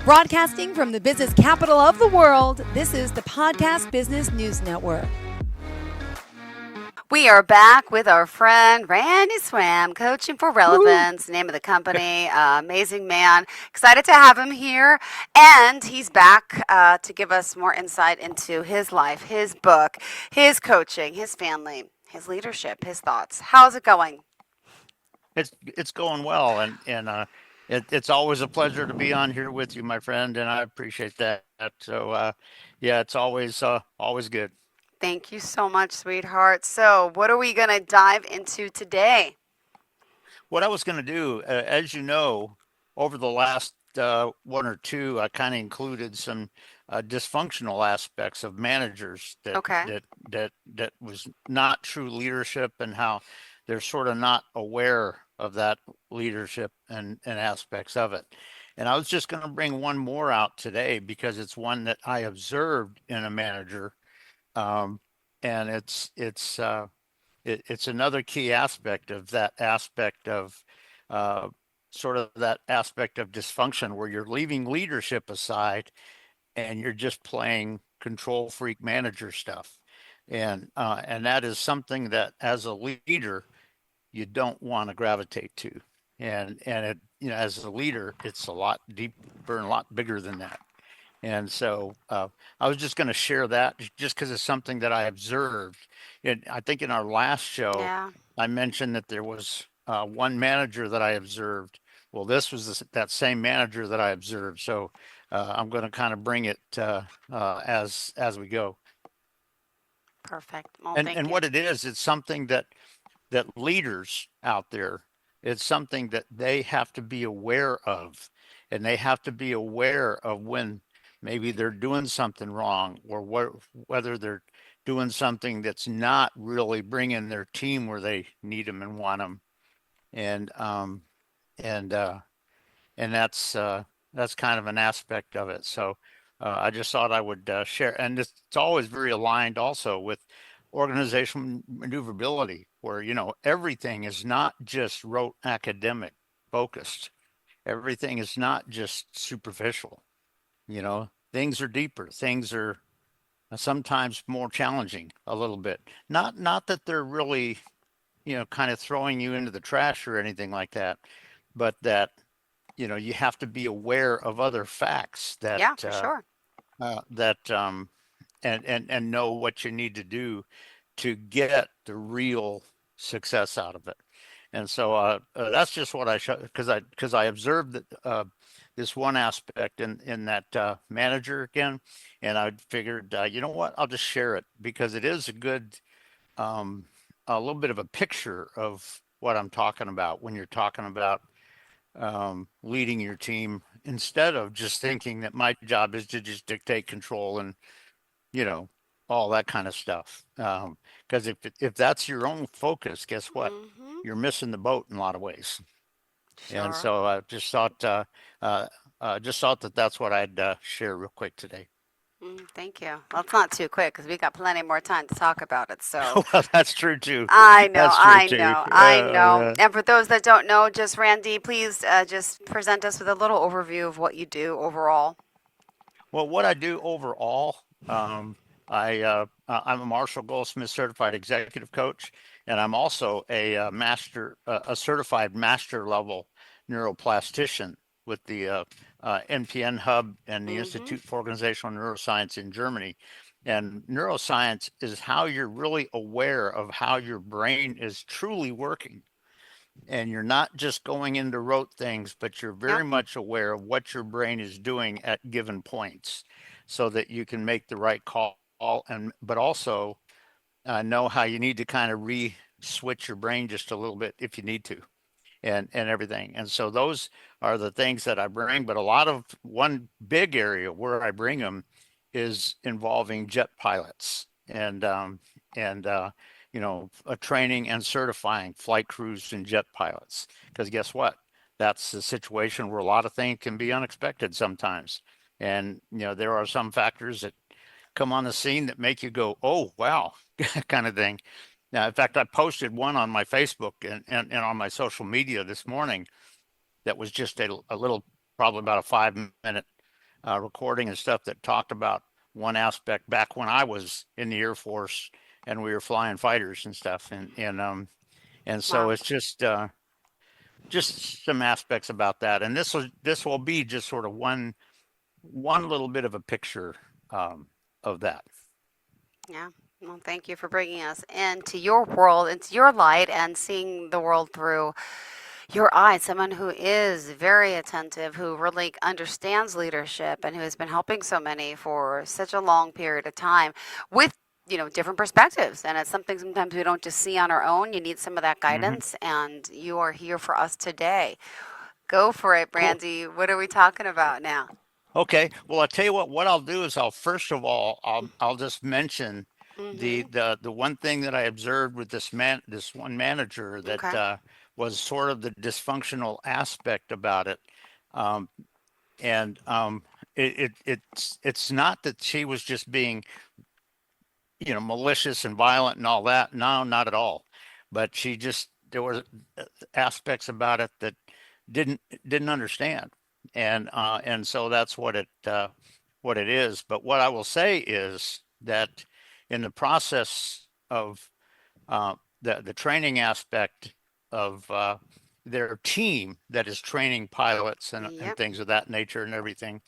Broadcasting from the business capital of the world, this is the Podcast Business News Network. We are back with our friend Randy Swaim, Coaching for Relevance, name of the company. Amazing man. Excited to have him here. And he's back to give us more insight into his life, his book, his coaching, his family, his leadership, his thoughts. How's it going? It's going well, it's always a pleasure to be on here with you, my friend, and I appreciate that. So yeah, it's always good. Thank you so much, sweetheart. So, what are we going to dive into today? What I was going to do, as you know, over the last one or two, I kind of included some dysfunctional aspects of managers Okay. that was not true leadership, and how they're sort of not aware of that leadership and aspects of it. And I was just going to bring one more out today because it's one that I observed in a manager, and it's another key aspect of that aspect of uh, sort of that aspect of dysfunction where you're leaving leadership aside and you're just playing control freak manager stuff, and that is something that as a leader you don't want to gravitate to, and it, as a leader it's a lot deeper and a lot bigger than that. And so I was just going to share that just because it's something that I observed. And I think in our last show, Yeah. I mentioned that there was one manager that I observed. Well, this was that same manager that I observed. So I'm going to kind of bring it as we go. Perfect. Well, And thank you. what it is, it's something that leaders out there, it's something that they have to be aware of, and they have to be aware of when maybe they're doing something wrong, or whether they're doing something that's not really bringing their team where they need them and want them. And um and uh and that's kind of an aspect of it. So I just thought I would share, and it's always very aligned also with organizational maneuverability, where everything is not just rote academic focused. Everything is not just superficial. Things are deeper. Things are sometimes more challenging a little bit. Not that they're really kind of throwing you into the trash or anything like that, but that you have to be aware of other facts that Yeah, for sure. that and know what you need to do to get the real success out of it. And so that's just what I show, because I observed that this one aspect in that manager again, and I figured, you know what, I'll just share it because it is a good a little bit of a picture of what I'm talking about when you're talking about leading your team, instead of just thinking that my job is to just dictate control and you know all that kind of stuff. Because if that's your own focus, guess what? Mm-hmm. You're missing the boat in a lot of ways. And Sure. so I uh, just thought that that's what I'd share real quick today. Thank you. Well, it's not too quick because we got plenty more time to talk about it. So, Well, that's true too. I know, That's true I too. know, I know. Uh, And for those that don't know, just Randy, please just present us with a little overview of what you do overall. well, what I do overall, I'm a Marshall Goldsmith certified executive coach, and I'm also a certified master level neuroplastician with the NPN Hub and the Mm-hmm. Institute for Organizational Neuroscience in Germany. And neuroscience is how you're really aware of how your brain is truly working. And you're not just going into rote things, but you're Yep. very much aware of what your brain is doing at given points so that you can make the right call, and but also know how you need to kind of switch your brain just a little bit if you need to, and everything. And so those are the things that I bring. But a lot of one big area where I bring them is involving jet pilots and training and certifying flight crews and jet pilots. Because guess what? That's a situation where a lot of things can be unexpected sometimes. And there are some factors that come on the scene that make you go, "Oh, wow," kind of thing. Now, in fact, I posted one on my Facebook and on my social media this morning that was just a little, probably about a 5 minute recording and stuff that talked about one aspect back when I was in the Air Force and we were flying fighters and stuff, and so Wow. it's just some aspects about that, and this will be just sort of one little bit of a picture of that. Yeah. Well, thank you for bringing us into your world, into your light, and seeing the world through your eyes. Someone who is very attentive, who really understands leadership, and who has been helping so many for such a long period of time with different perspectives. And it's something sometimes we don't just see on our own. You need some of that Hmm. guidance, and you are here for us today. Go for it, Cool. Brandy. What are we talking about now? Okay. Well, I'll tell you what I'll do is I'll first of all I'll just mention Mm-hmm. the one thing that I observed with this one manager that Okay. was sort of the dysfunctional aspect about it. Um, and it's not that she was just being malicious and violent and all that. No, not at all. But she just there were aspects about it that didn't didn't understand, and so that's what it is. But what I will say is that in the process of the training aspect of their team that is training pilots and Yep. things of that nature and everything,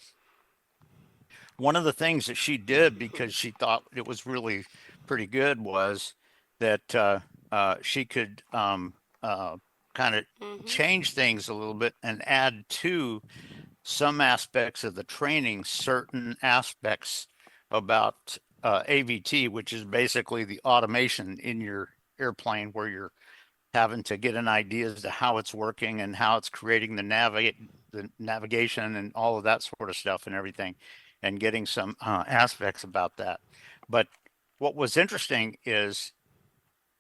one of the things that she did because she thought it was really pretty good was that she could kind of Mm-hmm. change things a little bit and add to some aspects of the training certain aspects about AVT, which is basically the automation in your airplane where you're having to get an idea as to how it's working and how it's creating the navigation and all of that sort of stuff and everything, and getting some aspects about that. But what was interesting is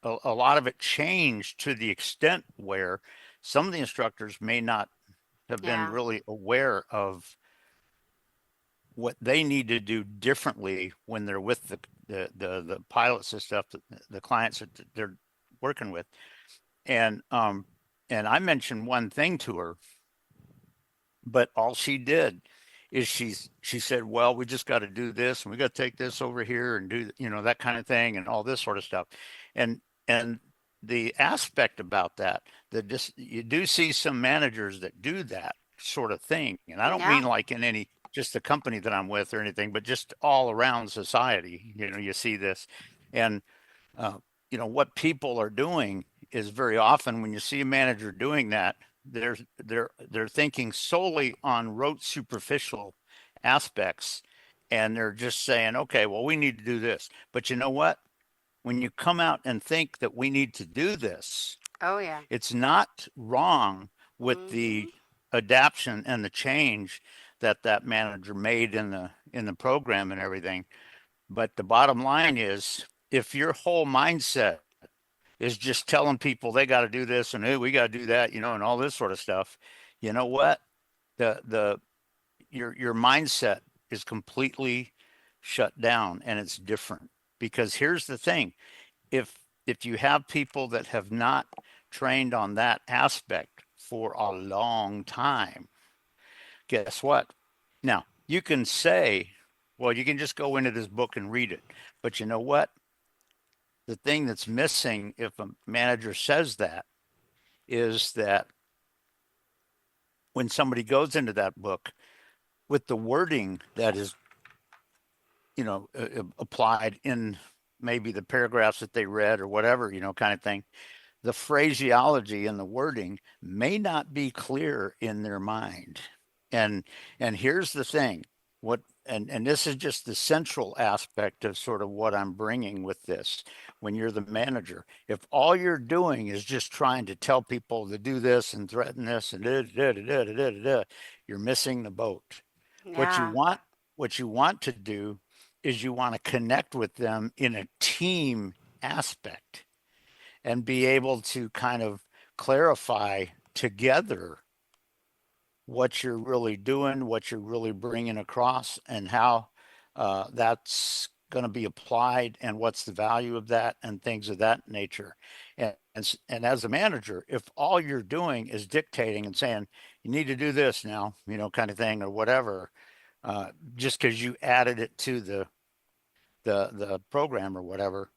a lot of it changed to the extent where some of the instructors may not have been Yeah. really aware of what they need to do differently when they're with the pilots and stuff, the clients that they're working with. And and I mentioned one thing to her, but all she did is she said, "Well, we just got to do this, and we got to take this over here and do that kind of thing, and all this sort of stuff." And and the aspect about that, that just you do see some managers that do that sort of thing, and I don't mean Yeah. like in any just the company that I'm with or anything, but just all around society. You see this, and uh, what people are doing is very often when you see a manager doing that, they're thinking solely on rote superficial aspects, and they're just saying, okay, well, we need to do this. But you know what? When you come out and think that we need to do this, Oh yeah. it's not wrong with Mm-hmm. the adaptation and the change that that manager made in the program and everything. But the bottom line is, if your whole mindset is just telling people they got to do this and hey, we got to do that, and all this sort of stuff, you know what? The your mindset is completely shut down and it's different. Because here's the thing, if you have people that have not trained on that aspect for a long time, guess what? Now, you can say, well, you can just go into this book and read it. But you know what? The thing that's missing if a manager says that is that when somebody goes into that book with the wording that is, applied in maybe the paragraphs that they read or whatever, kind of thing, the phraseology and the wording may not be clear in their mind. And and here's the thing, what and this is just the central aspect of sort of what I'm bringing with this. When you're the manager, if all you're doing is just trying to tell people to do this and threaten this and you're missing the boat. What you Yeah. want, what you want to do is you want to connect with them in a team aspect and be able to kind of clarify together what you're really doing, what you're really bringing across, and how that's going to be applied, and what's the value of that, and things of that nature. And as a manager, if all you're doing is dictating and saying you need to do this now, kind of thing or whatever, uh, just because you added it to the program or whatever.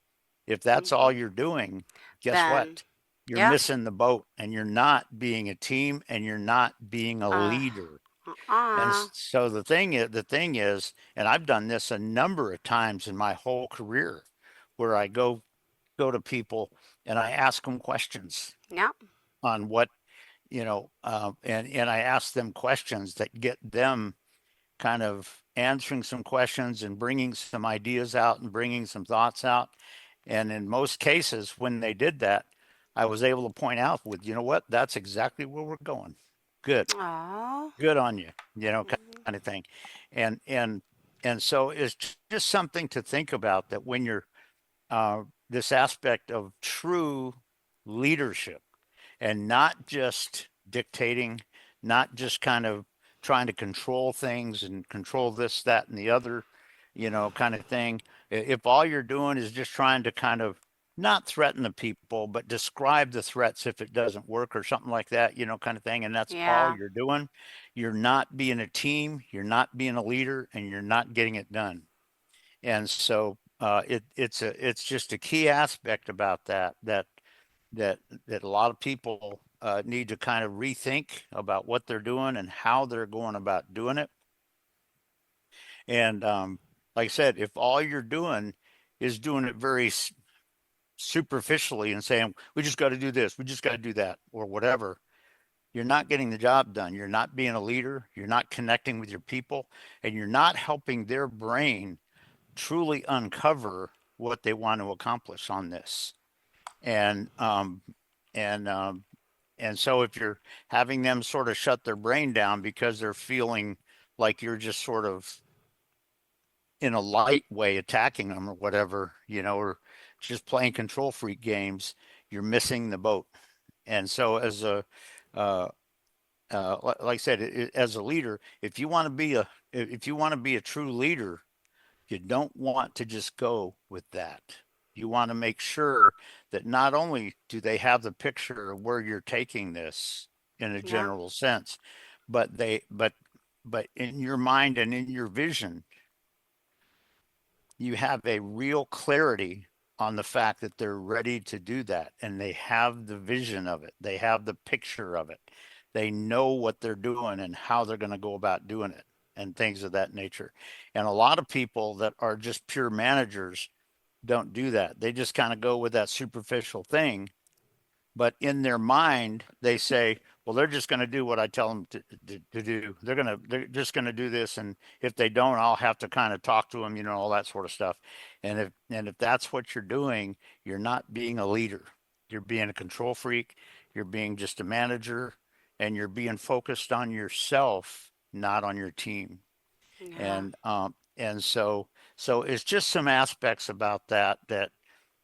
If that's Hmm. all you're doing, guess Then, what? You're yeah. missing the boat, and you're not being a team, and you're not being a Uh, leader. And uh, so the thing is, and I've done this a number of times in my whole career, where I go to people and I ask them questions yeah, on what, and I ask them questions that get them kind of answering some questions and bringing some ideas out and bringing some thoughts out. And in most cases, when they did that, I was able to point out with, you know what, that's exactly where we're going. Good, oh, good on you, kind of thing. And and and so it's just something to think about, that when you're this aspect of true leadership, and not just dictating, not just kind of trying to control things and control this, that, and the other, kind of thing. If all you're doing is just trying to kind of not threaten the people, but describe the threats if it doesn't work or something like that, kind of thing, and that's all yeah, you're doing, you're not being a team, you're not being a leader, and you're not getting it done. And so it's just a key aspect about that that a lot of people need to kind of rethink about what they're doing and how they're going about doing it. And like I said, if all you're doing is doing it very superficially and saying, we just got to do this, we just got to do that, or whatever, you're not getting the job done. You're not being a leader. You're not connecting with your people, and you're not helping their brain truly uncover what they want to accomplish on this. And and um, And so if you're having them sort of shut their brain down because they're feeling like you're just sort of in a light way attacking them or whatever, or just playing control freak games, you're missing the boat. And so uh, like I said, as a leader, if you want to be a true leader, you don't want to just go with that. You want to make sure that not only do they have the picture of where you're taking this in a yeah, general sense, but but in your mind and in your vision, you have a real clarity on the fact that they're ready to do that, and they have the vision of it. They have the picture of it. They know what they're doing and how they're going to go about doing it and things of that nature. And a lot of people that are just pure managers don't do that. They just kind of go with that superficial thing, but in their mind they say, well, they're just going to do what I tell them to do. They're just going to do this, and if they don't, I'll have to kind of talk to them, all that sort of stuff. And if that's what you're doing, you're not being a leader. You're being a control freak. You're being just a manager, and you're being focused on yourself, not on your team. yeah, And so it's just some aspects about that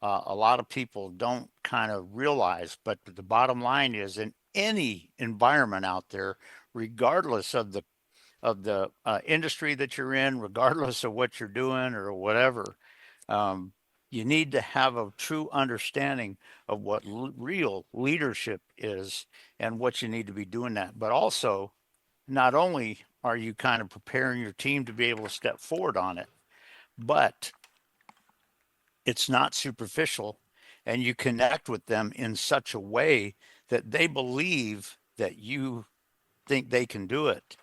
a lot of people don't kind of realize. But the bottom line is, in any environment out there, regardless of the industry that you're in, regardless of what you're doing or whatever, um, you need to have a true understanding of what real leadership is and what you need to be doing that. But also, not only are you kind of preparing your team to be able to step forward on it, but it's not superficial, and you connect with them in such a way that they believe that you think they can do it,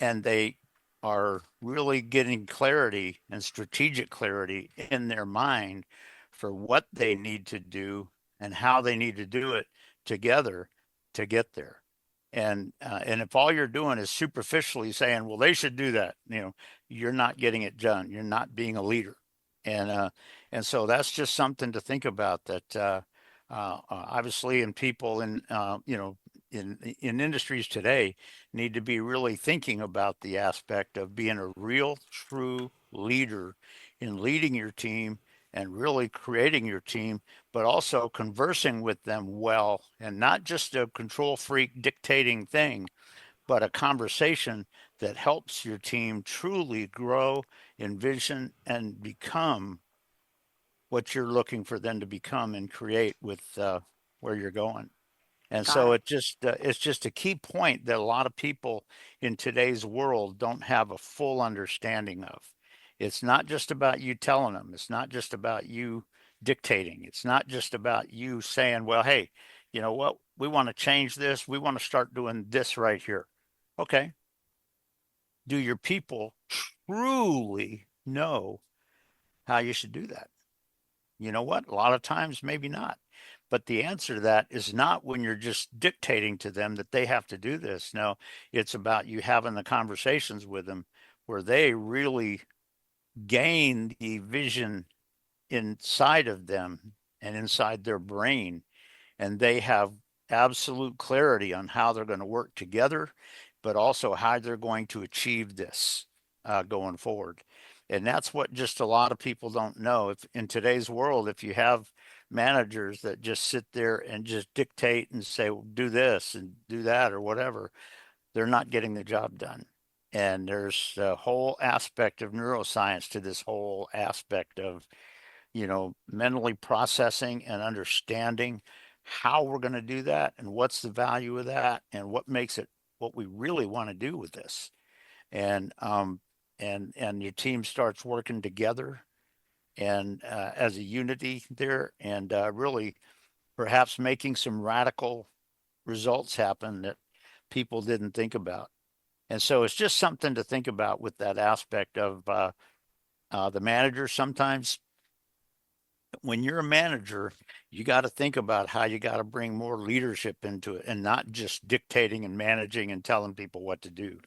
and they are really getting clarity and strategic clarity in their mind for what they need to do and how they need to do it together to get there. And if all you're doing is superficially saying, well, they should do that, you're not getting it done. You're not being a leader. And uh, and so that's just something to think about, that obviously, in people in industries today, need to be really thinking about the aspect of being a real true leader in leading your team and really creating your team, but also conversing with them well, and not just a control freak dictating thing, but a conversation that helps your team truly grow in vision and become what you're looking for them to become and create with where you're going. And Got so it. it's just a key point that a lot of people in today's world don't have a full understanding of. It's not just about you telling them. It's not just about you dictating. It's not just about you saying, well, hey, you know what? We want to change this. We want to start doing this right here. Okay. Do your people truly know how you should do that? You know what? A lot of times, maybe not. But the answer to that is not when you're just dictating to them that they have to do this. No, it's about you having the conversations with them where they really gain the vision inside of them and inside their brain, and they have absolute clarity on how they're going to work together, but also how they're going to achieve this going forward. And that's what just a lot of people don't know. If in today's world, if you have managers that just sit there and just dictate and say, well, do this and do that or whatever, they're not getting the job done. And there's a whole aspect of neuroscience to this whole aspect of, mentally processing and understanding how we're going to do that and what's the value of that and what makes it what we really want to do with this. And your team starts working together and as a unity there, and really perhaps making some radical results happen that people didn't think about. And so it's just something to think about with that aspect of the manager. Sometimes when you're a manager, you got to think about how you got to bring more leadership into it and not just dictating and managing and telling people what to do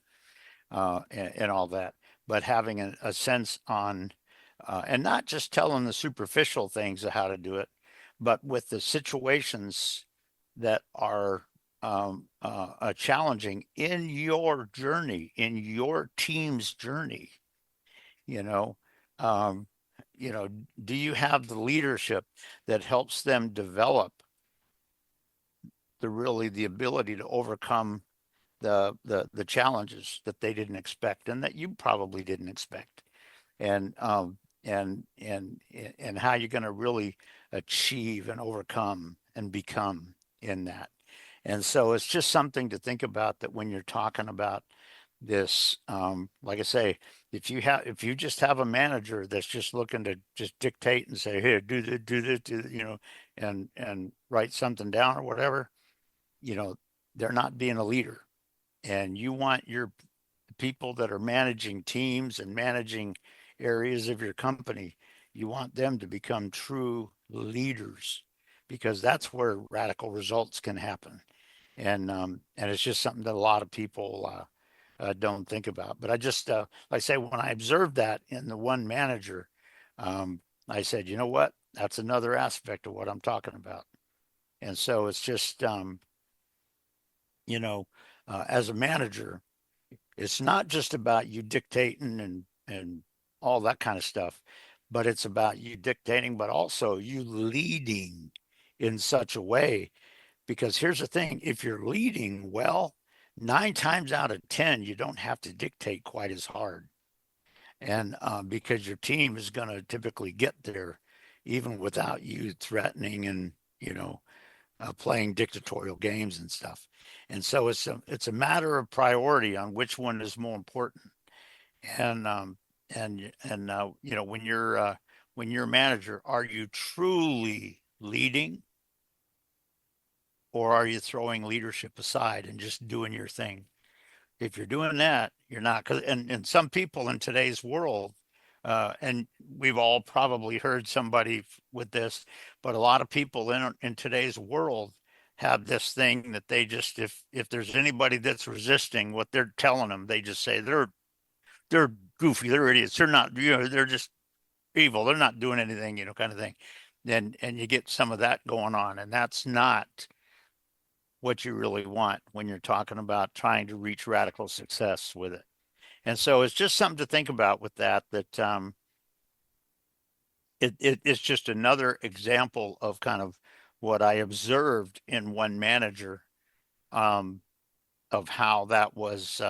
and all that, but having a sense on, and not just telling the superficial things of how to do it, but with the situations that are challenging in your journey, in your team's journey, you know. Um, you know, do you have the leadership that helps them develop the ability to overcome the challenges that they didn't expect and that you probably didn't expect, and and how you're going to really achieve and overcome and become in that. And so it's just something to think about, that when you're talking about this, like I say, if you just have a manager that's just looking to just dictate and say, here, do this, and write something down or whatever, you know, they're not being a leader. And you want your people that are managing teams and managing areas of your company, you want them to become true leaders, because that's where radical results can happen. And it's just something that a lot of people don't think about. But I just, like I say, when I observed that in the one manager, I said, you know what? That's another aspect of what I'm talking about. And so it's just, you know, as a manager, it's not just about you dictating and all that kind of stuff, but it's about you dictating, but also you leading in such a way. Because here's the thing: if you're leading well, 9 times out of 10, you don't have to dictate quite as hard. And because your team is going to typically get there even without you threatening and, playing dictatorial games and stuff. And so it's a matter of priority on which one is more important. And when you're a manager, are you truly leading, or are you throwing leadership aside and just doing your thing? If you're doing that, you're not. Cause, and some people in today's world, and we've all probably heard somebody with this, but a lot of people in today's world have this thing that they just, if there's anybody that's resisting what they're telling them, they just say they're goofy, they're idiots, they're not, they're just evil, they're not doing anything, kind of thing. And you get some of that going on, and that's not what you really want when you're talking about trying to reach radical success with it. And so it's just something to think about with that, that it's just another example of kind of what I observed in one manager, um, of how that was,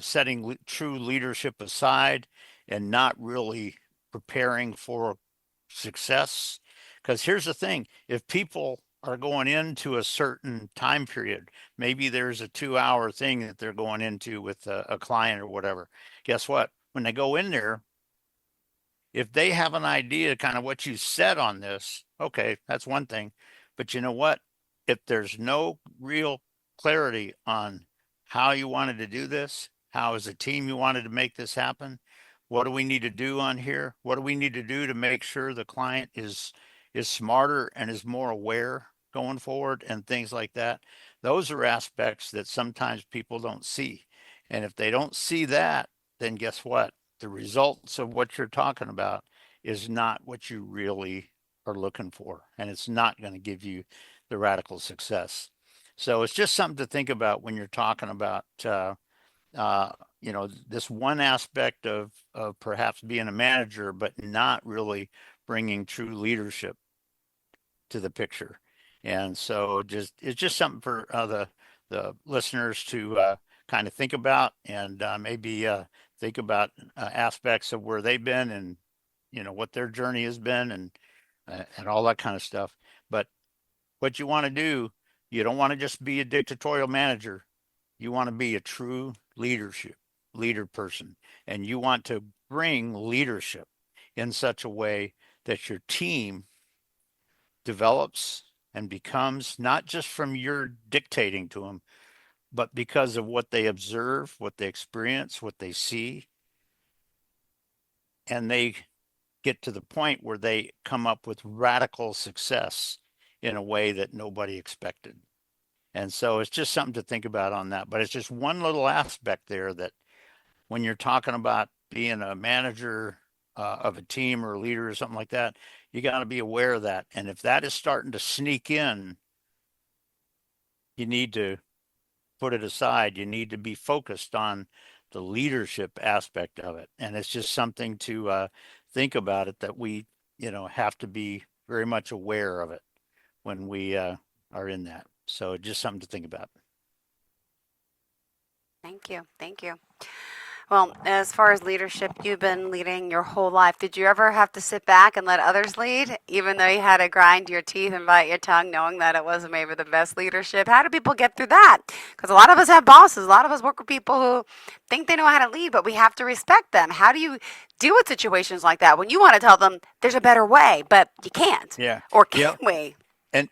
setting true leadership aside and not really preparing for success. Because here's the thing: if people are going into a certain time period. Maybe there's a 2 hour thing that they're going into with a client or whatever. Guess what? When they go in there, if they have an idea kind of what you said on this, okay, that's one thing. But you know what? If there's no real clarity on how you wanted to do this, how as a team you wanted to make this happen, what do we need to do on here? What do we need to do to make sure the client is smarter and is more aware going forward and things like that? Those are aspects that sometimes people don't see. And if they don't see that, then guess what? The results of what you're talking about is not what you really are looking for, and it's not going to give you the radical success. So it's just something to think about when you're talking about, uh, this one aspect of perhaps being a manager, but not really bringing true leadership to the picture. And so just it's just something for the listeners to kind of think about and maybe think about aspects of where they've been and what their journey has been and all that kind of stuff. But what you want to do, you don't want to just be a dictatorial manager. You want to be a true leader person, and you want to bring leadership in such a way that your team develops and becomes not just from your dictating to them, but because of what they observe, what they experience, what they see, and they get to the point where they come up with radical success in a way that nobody expected. And so it's just something to think about on that. But it's just one little aspect there that when you're talking about being a manager of a team or a leader or something like that, you got to be aware of that. And if that is starting to sneak in, you need to put it aside. You need to be focused on the leadership aspect of it. And it's just something to think about it that we, have to be very much aware of it when we are in that. So just something to think about. Thank you. Thank you. Well, as far as leadership, you've been leading your whole life. Did you ever have to sit back and let others lead, even though you had to grind your teeth and bite your tongue, knowing that it wasn't maybe the best leadership? How do people get through that? Because a lot of us have bosses. A lot of us work with people who think they know how to lead, but we have to respect them. How do you deal with situations like that when you want to tell them there's a better way, but you can't? Yeah. Or Yep. can we?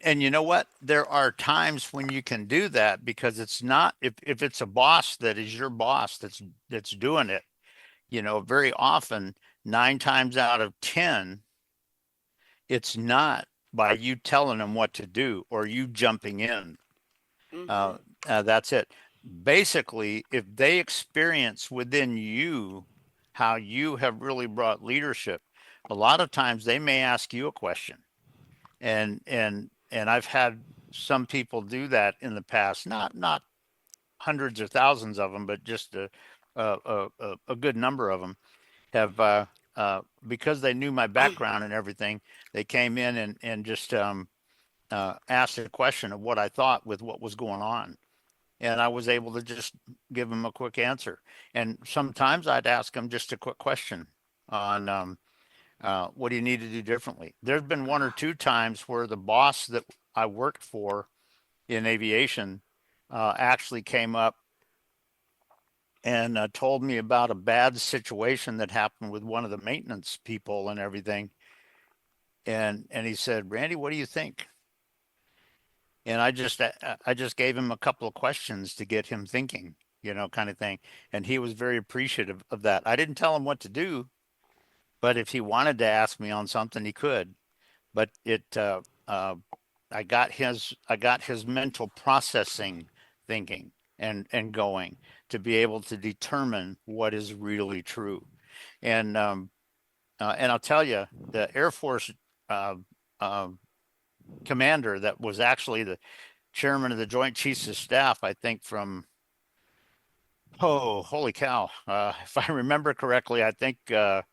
And you know what? There are times when you can do that because it's not if it's a boss that is your boss that's doing it, very often 9 times out of 10, it's not by you telling them what to do or you jumping in. Mm-hmm. Uh, that's it. Basically, if they experience within you how you have really brought leadership, a lot of times they may ask you a question and I've had some people do that in the past, not hundreds or thousands of them, but just a good number of them have because they knew my background and everything, they came in and just asked a question of what I thought with what was going on. And I was able to just give them a quick answer. And sometimes I'd ask them just a quick question on what do you need to do differently? There's been one or two times where the boss that I worked for in aviation actually came up and told me about a bad situation that happened with one of the maintenance people and everything. And he said, "Randy, what do you think?" And I just gave him a couple of questions to get him thinking, kind of thing. And he was very appreciative of that. I didn't tell him what to do, but if he wanted to ask me on something, he could. But I got his mental processing thinking and going to be able to determine what is really true. And I'll tell you, the Air Force uh, uh, commander that was actually the chairman of the Joint Chiefs of Staff, I think from, oh, holy cow, if I remember correctly, I think it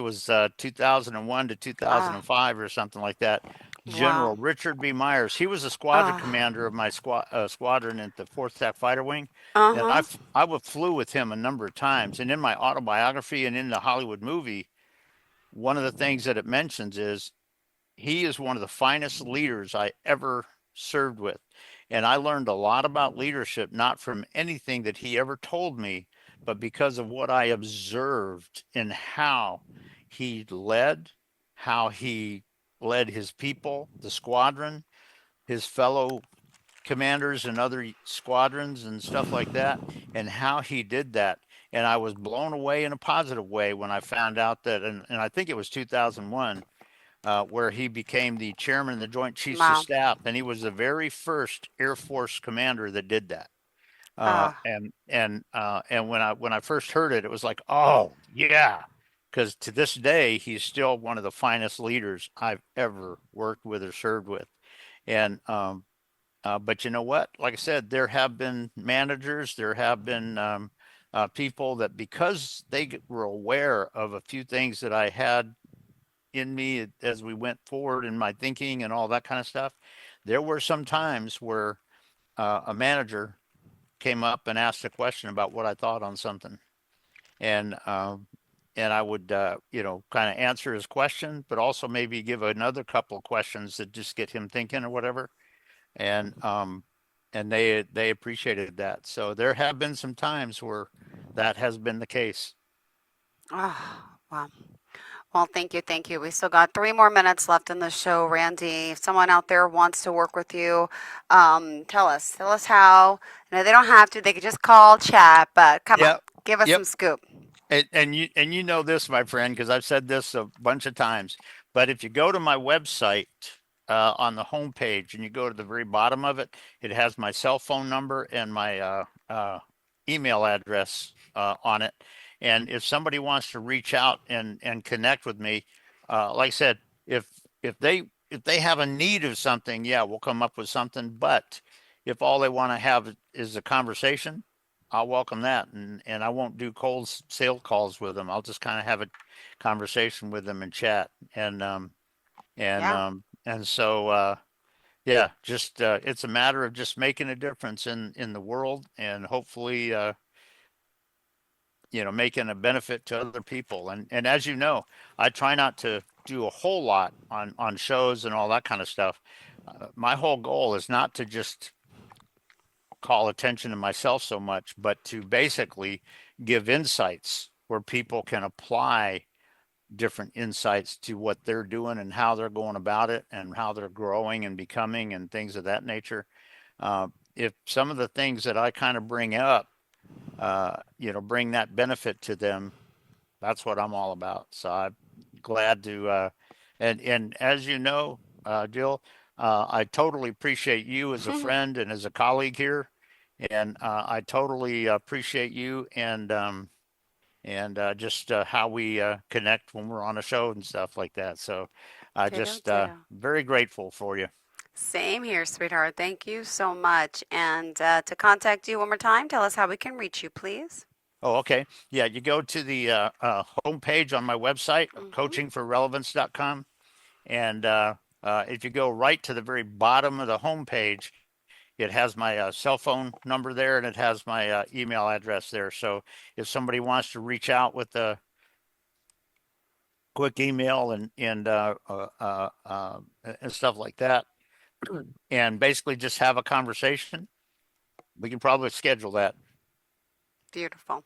was 2001 to Ah, 2005 or something like that. wow. General Richard B. Myers. He was a squadron Ah, commander of my squadron at the Fourth Attack Fighter Wing, and uh-huh. I flew with him a number of times. And in my autobiography and in the Hollywood movie, one of the things that it mentions is he is one of the finest leaders I ever served with. And I learned a lot about leadership, not from anything that he ever told me, but because of what I observed in how he led, how he led his people, the squadron, his fellow commanders and other squadrons and stuff like that, and how he did that. And I was blown away in a positive way when I found out that, and I think it was 2001, where he became the chairman of the Joint Chiefs of Wow. Staff, and he was the very first Air Force commander that did that. Oh, And when I first heard it, it was like, oh yeah, because to this day he's still one of the finest leaders I've ever worked with or served with. And but you know what? Like I said, there have been managers, there have been people that because they were aware of a few things that I had in me as we went forward in my thinking and all that kind of stuff. There were some times where a manager came up and asked a question about what I thought on something, and I would kind of answer his question, but also maybe give another couple of questions that just get him thinking or whatever, and they appreciated that. So there have been some times where that has been the case. oh, wow. Well, thank you, thank you. We still got 3 more minutes left in the show, Randy. If someone out there wants to work with you, tell us how. No, they don't have to. They could just call, chat, but come on, Yeah. give us Yep. some scoop. And you know this, my friend, because I've said this a bunch of times. But if you go to my website on the homepage and you go to the very bottom of it, it has my cell phone number and my email address on it. And if somebody wants to reach out and connect with me, like I said, if if they if they have a need of something, yeah, we'll come up with something. But if all they want to have is a conversation, I'll welcome that, and I won't do cold sale calls with them. I'll just kind of have a conversation with them and chat, Yeah, and so yeah, just it's a matter of just making a difference in the world, and hopefully making a benefit to other people. And as you know, I try not to do a whole lot on shows and all that kind of stuff. My whole goal is not to just call attention to myself so much, but to basically give insights where people can apply different insights to what they're doing and how they're going about it and how they're growing and becoming and things of that nature. If some of the things that I kind of bring up, bring that benefit to them, that's what I'm all about. So I'm glad to, and as you know, Jill, I totally appreciate you as a friend and as a colleague here, and I totally appreciate you and just how we connect when we're on a show and stuff like that. So I ditto, just ditto. very grateful for you. Same here, sweetheart. Thank you so much. And to contact you one more time, tell us how we can reach you, please. Oh, okay. Yeah, you go to the homepage on my website, Mm-hmm. coachingforrelevance.com. And if you go right to the very bottom of the homepage, it has my cell phone number there and it has my email address there. So if somebody wants to reach out with a quick email and stuff like that, and basically just have a conversation, we can probably schedule that. Beautiful.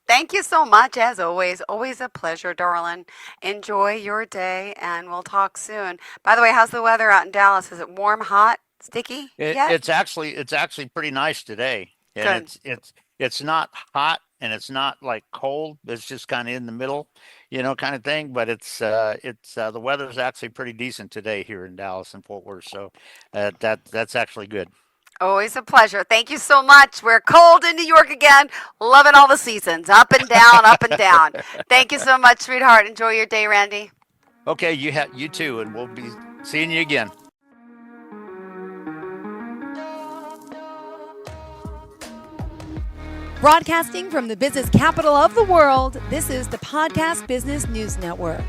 Thank you so much, as always. Always a pleasure, darling. Enjoy your day, and we'll talk soon. By the way, how's the weather out in Dallas? Is it warm, hot, sticky It, yet? it's actually it's actually pretty nice today, and Good. it's not hot and it's not like cold. It's just kind of in the middle, kind of thing. But it's the weather's actually pretty decent today here in Dallas and Fort Worth. So that's actually good. Always a pleasure. Thank you so much. We're cold in New York again. Loving all the seasons. Up and down, up and down. Thank you so much, sweetheart. Enjoy your day, Randy. Okay, you too, and we'll be seeing you again. Broadcasting from the business capital of the world, this is the Podcast Business News Network.